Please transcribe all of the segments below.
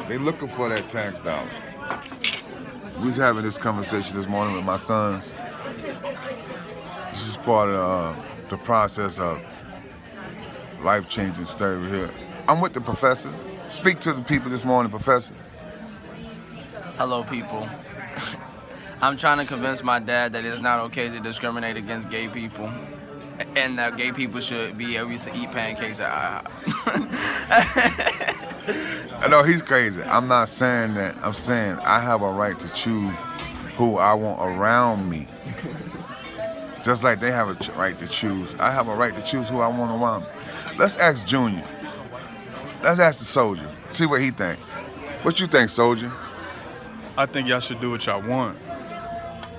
They looking for that tax dollar. We was having this conversation this morning with my sons. This is part of the process of life-changing study here. I'm with the professor. Speak to the people this morning, professor. Hello, people. I'm trying to convince my dad that it's not okay to discriminate against gay people, and that gay people should be able to eat pancakes at IHOP. I know he's crazy. I'm not saying that. I'm saying I have a right to choose who I want around me. Just like they have a right to choose. I have a right to choose who I want around me. Let's ask Junior. Let's ask the soldier. See what he thinks. What you think, soldier? I think y'all should do what y'all want,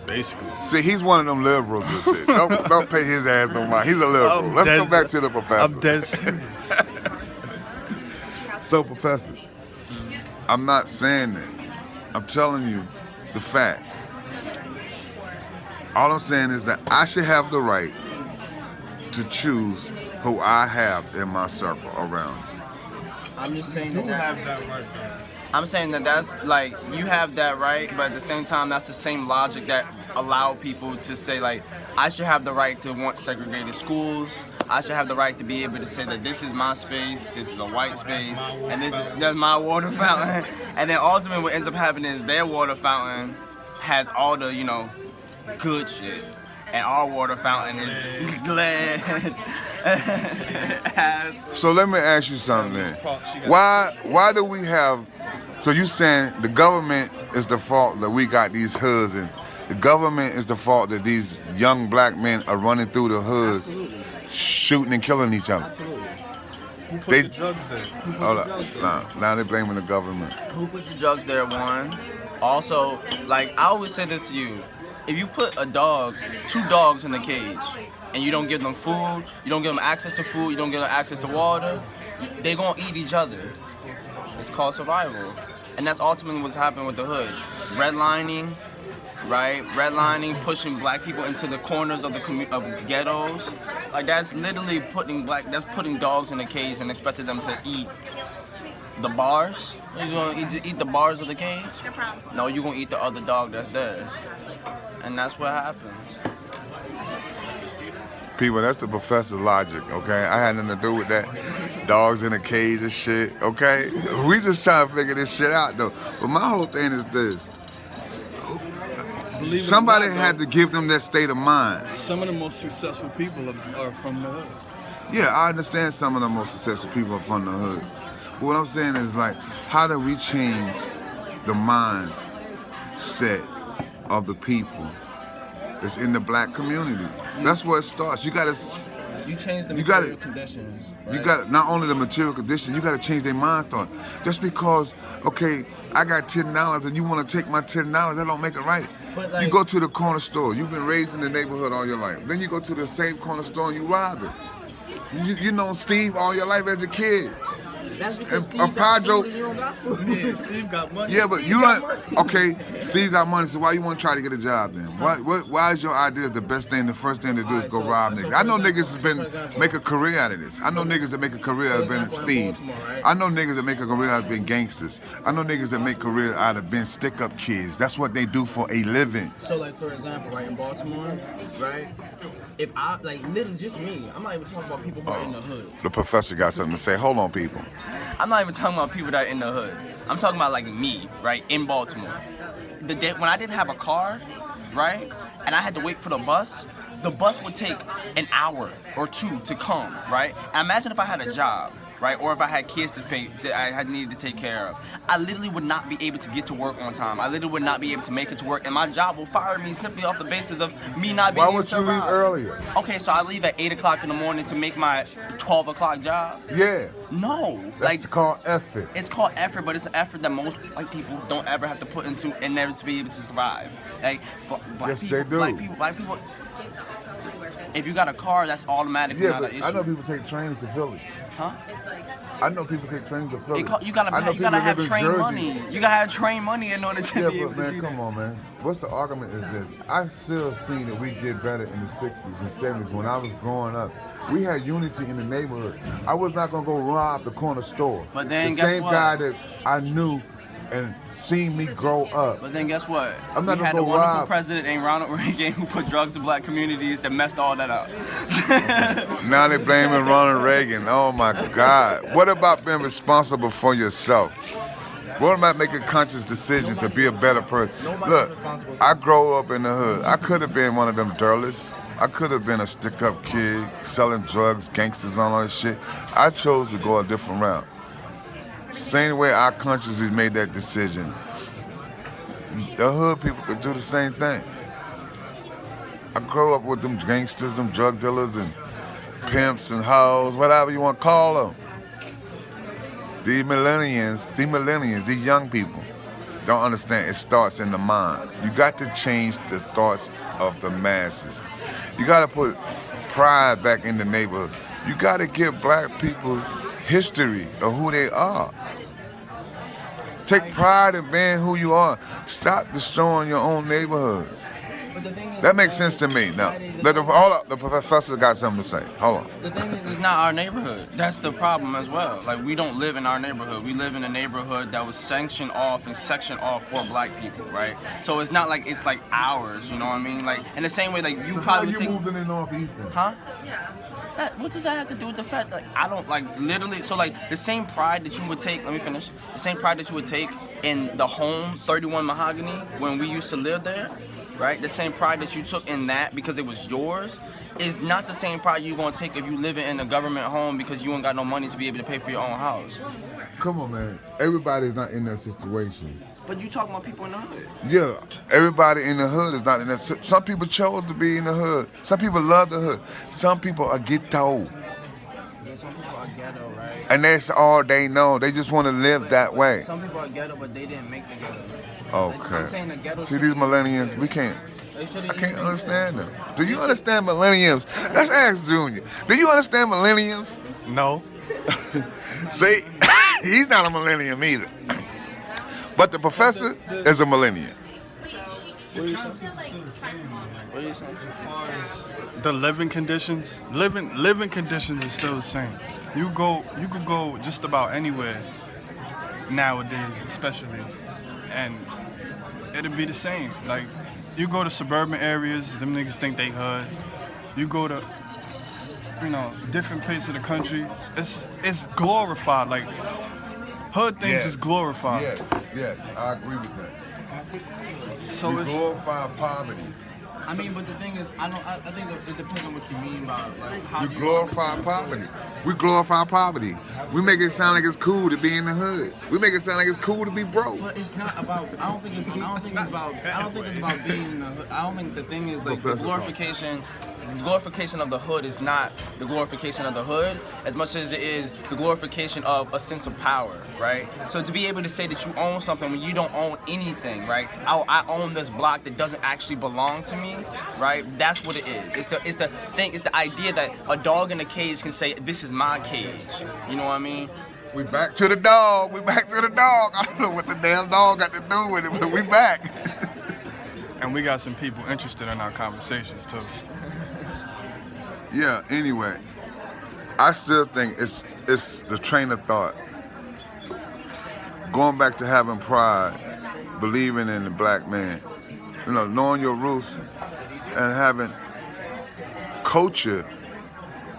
basically. See, he's one of them liberals and shit. Don't pay his ass no mind. He's a liberal. Let's go back to the professor. I'm dead serious. So, professor, I'm not saying that. I'm telling you the facts. All I'm saying is that I should have the right to choose who I have in my circle around. I'm just saying You that. have that right, though. I'm saying that that's like, you have that right, but at the same time, that's the same logic that allow people to say, like, I should have the right to want segregated schools. I should have the right to be able to say that this is my space, this is a white space, and that's my water fountain. And then ultimately what ends up happening is their water fountain has all the, good shit. And our water fountain is glad. So let me ask you something then. Why do we have, so you saying the government is the fault that we got these hoods, and the government is the fault that these young black men are running through the hoods, shooting and killing each other? Who put the drugs there? Hold up. Now they're blaming the government. Who put the drugs there, one? Also, like, I always say this to you. If you put two dogs in a cage, and you don't give them food, you don't give them access to food, you don't give them access to water, they're gonna eat each other. It's called survival. And that's ultimately what's happening with the hood. Redlining, right? Redlining, pushing black people into the corners of the of ghettos. Like, that's literally putting dogs in a cage and expecting them to eat the bars. You gonna eat the bars of the cage? No, you're gonna eat the other dog that's there. And that's what happens. People, that's the professor's logic, okay? I had nothing to do with that. Dogs in a cage and shit, okay? We just trying to figure this shit out, though. But my whole thing is this. Somebody had to give them that state of mind. Some of the most successful people are from the hood. Yeah, I understand some of the most successful people are from the hood. But what I'm saying is, like, how do we change the mindset of the people that's in the black communities? That's where it starts. You change the material conditions. Right? You got not only the material conditions, you got to change their mind thought. Just because, okay, I got $10 and you want to take my $10, that don't make it right. But, like, you go to the corner store. You've been raised in the neighborhood all your life. Then you go to the same corner store and you rob it. You know Steve all your life as a kid. That's because Steve got food and you don't got food. Yeah, Steve got money. Yeah, but you don't. Okay, Steve got money, so why you want to try to get a job then? Why is your idea the best thing? The first thing to do is go rob niggas. I know niggas has make a career out of this. I know niggas that make a career out of being Steve's. I know niggas that make a career out of being gangsters. I know niggas that make a career out of being stick-up kids. That's what they do for a living. So, like, for example, right, in Baltimore, right? If I, like, literally just me, I'm not even talking about people who are in the hood. The professor got something to say. Hold on, people. I'm not even talking about people that are in the hood. I'm talking about, like, me, right, in Baltimore. The day when I didn't have a car, right, and I had to wait for the bus would take an hour or two to come, right? And imagine if I had a job, right, or if I had kids to pay, that I had needed to take care of. I literally would not be able to get to work on time. I literally would not be able to make it to work, and my job will fire me simply off the basis of me not being able to Why would you leave earlier? Okay, so I leave at 8 o'clock in the morning to make my 12 o'clock job? Yeah. No. That's called effort. It's called effort, but it's an effort that most white people don't ever have to put into and never to be able to survive. Like, Yes, they do. Black people, if you got a car, that's automatically not an issue. I know people take trains to Philly. Huh? I know people take trains to Philly. You gotta have train money. You gotta have train money in order to be able to do that. Yeah, but man, come on, man. What's the argument is this? I still see that we did better in the 60s and 70s when I was growing up. We had unity in the neighborhood. I was not gonna go rob the corner store. But then the guess same what? guy that I knew and seen me grow up. But then guess what? I'm not we gonna had go a wonderful rob. president named Ronald Reagan who put drugs in black communities that messed all that up. Now they blaming Ronald Reagan. Oh my God. What about being responsible for yourself? What about making conscious decisions to be a better person? Look, I grow up in the hood. I could have been one of them dirtlers. I could have been a stick-up kid selling drugs, gangsters, all that shit. I chose to go a different route. Same way our consciously made that decision. The hood people could do the same thing. I grew up with them gangsters, them drug dealers, and pimps and hoes, whatever you want to call them. These millennials, these young people don't understand it starts in the mind. You got to change the thoughts of the masses. You got to put pride back in the neighborhood. You got to give black people history of who they are. Take pride in being who you are. Stop destroying your own neighborhoods. But the thing is, That makes sense to me. Now, hold up, the professor got something to say. Hold on. the thing is, it's not our neighborhood. That's the problem as well. Like, we don't live in our neighborhood. We live in a neighborhood that was sanctioned off and sectioned off for black people, right? So it's not like it's like ours, you know what I mean? Like, in the same way, like, you So probably how you moved in the Northeastern? Huh? What does that have to do with the fact that I don't like literally? So like the same pride that you would take. Let me finish. The same pride that you would take in the home 31 Mahogany when we used to live there, right? The same pride that you took in that because it was yours is not the same pride you're gonna take if you live in a government home because you ain't got no money to be able to pay for your own house. Come on, man. Everybody's not in that situation. But you talking about people in the hood. Yeah, everybody in the hood is not in that. Some people chose to be in the hood. Some people love the hood. Some people are ghetto. Yeah, some people are ghetto, right? And that's all they know. They just want to live that way. Some people are ghetto, but they didn't make the ghetto. Okay. I'm saying the ghetto. See, these millennials, we can't. They should've I can't even- understand them. Do you understand millennials? Let's ask Junior. Do you understand millennials? No. See, he's not a millennium either. But the professor is a millennium. What are you saying? What are you saying? The living conditions is still the same. You could go just about anywhere nowadays, especially, and it'll be the same. Like, you go to suburban areas, them niggas think they hood. You go to, different places of the country, it's glorified. Like, hood things is glorified. Yes, I agree with that. So We it's glorify poverty. I mean, but the thing is, I think it depends on what you mean by like how You do glorify poverty. We glorify poverty. We make it sound like it's cool to be in the hood. We make it sound like it's cool to be broke. But it's not about. I don't think it's about being in the hood. I don't think the thing is like the Professor glorification. The glorification of the hood is not the glorification of the hood as much as it is the glorification of a sense of power, right? So to be able to say that you own something when you don't own anything, right? I own this block that doesn't actually belong to me, right? That's what it is. It's the thing. It's the idea that a dog in a cage can say, "This is my cage." You know what I mean? We back to the dog. We back to the dog. I don't know what the damn dog got to do with it, but we back. and we got some people interested in our conversations too. Yeah, anyway, I still think it's the train of thought. Going back to having pride, believing in the black man, knowing your roots and having culture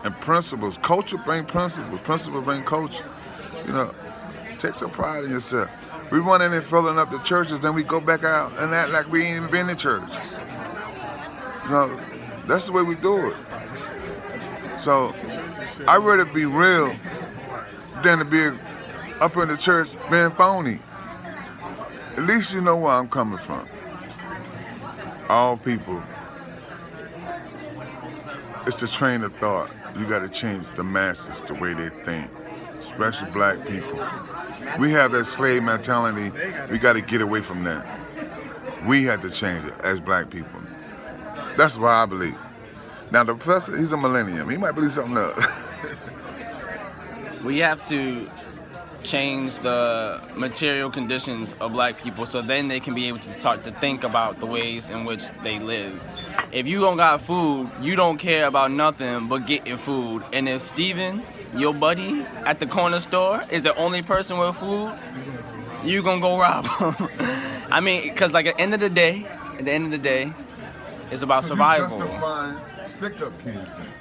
and principles. Culture bring principles, principles bring culture. Take some pride in yourself. We run in and filling up the churches, then we go back out and act like we ain't even been in church. That's the way we do it. So, I'd rather be real than to be up in the church being phony. At least you know where I'm coming from. All people. It's the train of thought. You gotta change the masses, the way they think, especially black people. We have that slave mentality. We gotta get away from that. We had to change it as black people. That's what I believe. Now the professor, he's a millennium. He might believe something else. We have to change the material conditions of black people so then they can be able to start to think about the ways in which they live. If you don't got food, you don't care about nothing but getting food. And if Steven, your buddy at the corner store, is the only person with food, you gonna go rob him. I mean, because like at the end of the day, it's about survival. You justifying stick-up kids.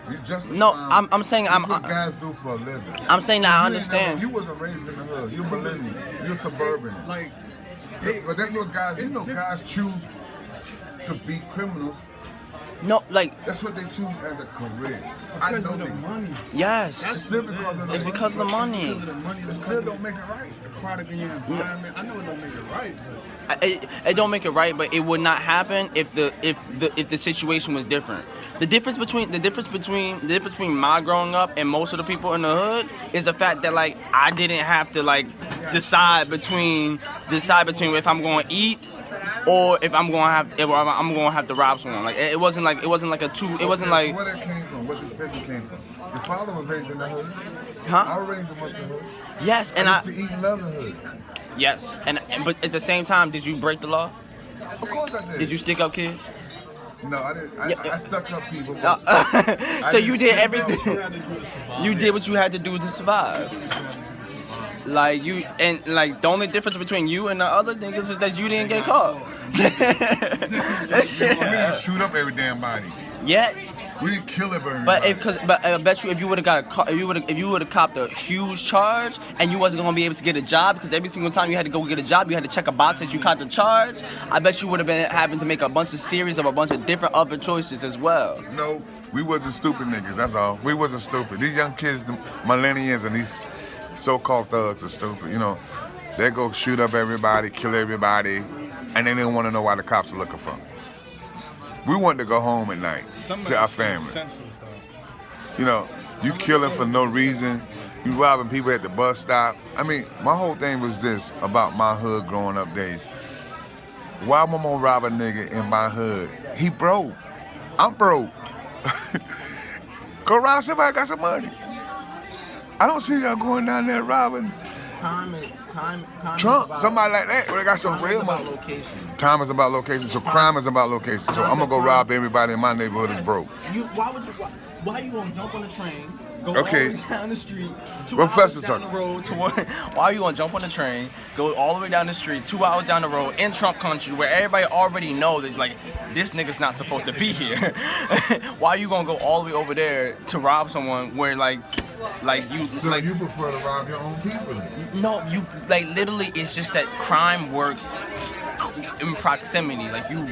You justifying. No, I'm saying that's what guys do for a living. I'm saying that I You ain't never- understand. You wasn't raised in the hood. You're millennial. You're suburban. Like, But that's what guys. You know, guys choose to be criminals. No, like That's what they choose as a career. because of the money. yes, It's still because of the it's money. because of the money. Because of the money. It still don't make it right. The product in your environment. I know it don't make it right, but It don't make it right, but it would not happen if the situation was different. The difference between my growing up and most of the people in the hood is the fact that like I didn't have to like decide between if I'm going to eat or if I'm going to have to rob someone. Like it wasn't like a two. It wasn't like Where that came from? What decision came from? Your father was raised in the hood. huh? I was raised in the hood. Yes, and I used to eat in the hood. yes, and but at the same time, did you break the law? Of course I did. Did you stick up kids? No, I didn't. I stuck up people. So you did didn't everything. stick up. You did what you had to do to survive. Like you, and like the only difference between you and the other niggas is that you didn't get caught. We didn't shoot up every damn body. Yet, We didn't kill everybody. but I bet you if you would have got if you would have copped a huge charge and you wasn't gonna be able to get a job because every single time you had to go get a job you had to check a box as you caught the charge. I bet you would have been having to make a bunch of different other choices as well. No, we wasn't stupid niggas. That's all. We wasn't stupid. These young kids, the millennials and these so-called thugs are stupid. You know, they go shoot up everybody, kill everybody, and they didn't want to know why the cops are looking for them. We wanted to go home at night to our family. Senseless, though. You know, you killing for no reason. You robbing people at the bus stop. I mean, my whole thing was this about my hood growing up days. Why am I gonna rob a nigga in my hood? He broke. I'm broke. Go rob somebody got some money. I don't see y'all going down there robbing Trump, somebody like that. They got some real money. Time is about location, so crime is about location. So I'm gonna go rob everybody in my neighborhood that's broke. Why you gonna jump on the train, go Okay. all the way down the street, 2 Professor hours down the talking. road to work? Why are you gonna jump on the train, go all the way down the street, 2 hours down the road in Trump country where everybody already knows that like this nigga's not supposed to be here? Why are you gonna go all the way over there to rob someone where like you So like you prefer to rob your own people? no, you like literally it's just that crime works in proximity. Like you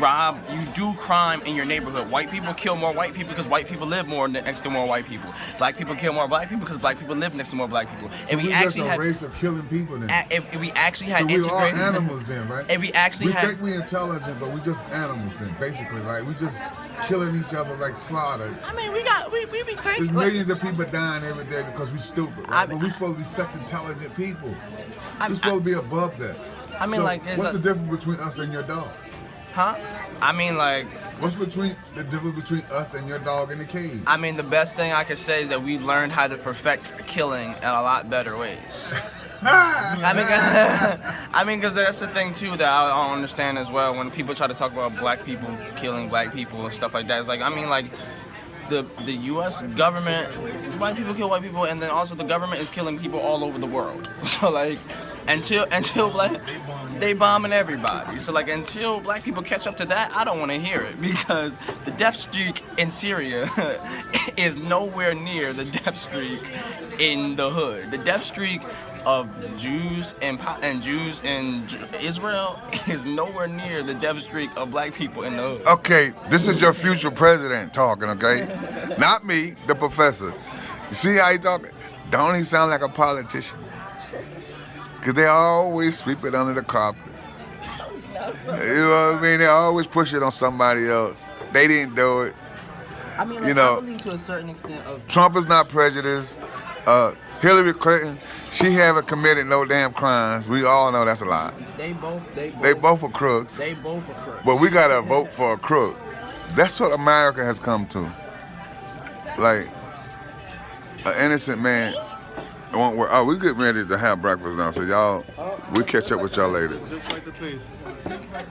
do crime in your neighborhood. White people kill more white people because white people live more next to more white people. Black people kill more black people because black people live next to more black people. So we just a race of killing people then. if we actually had So we are integrated animals then, right? if we actually We had think we intelligent, but we just animals then, basically. Like we just killing each other like slaughter. I mean we be There's thinking millions of people dying every day because we stupid, right? I- But we supposed to be such intelligent people. I- We're supposed to be above that. I mean, So like, there's what's a- the difference between us and your dog? huh? I mean like What's the difference between us and your dog in the cage? I mean the best thing I could say is that we learned how to perfect killing in a lot better ways. I mean, because that's the thing too that I don't understand as well. When people try to talk about black people killing black people and stuff like that, it's like I mean, like the U.S. government, white people kill white people, and then also the government is killing people all over the world. So like, until black, they bombing everybody. So like, until black people catch up to that, I don't want to hear it because the death streak in Syria is nowhere near the death streak in the hood. The death streak of Jews and Jews in Israel is nowhere near the death streak of black people in the hood. Okay, this is your future president talking, okay? Not me, the professor. You see how he talking? Don't he sound like a politician? Because they always sweep it under the carpet. You know what I mean? They always push it on somebody else. They didn't do it. I mean, like, you know, I believe to a certain extent of Trump is not prejudiced. Hillary Clinton, she haven't committed no damn crimes. We all know that's a lie. they both are crooks. They both are crooks. But we gotta vote for a crook. That's what America has come to. Like, an innocent man It won't work. Oh, we getting ready to have breakfast now, so y'all, we'll catch up with y'all later. Just like the place.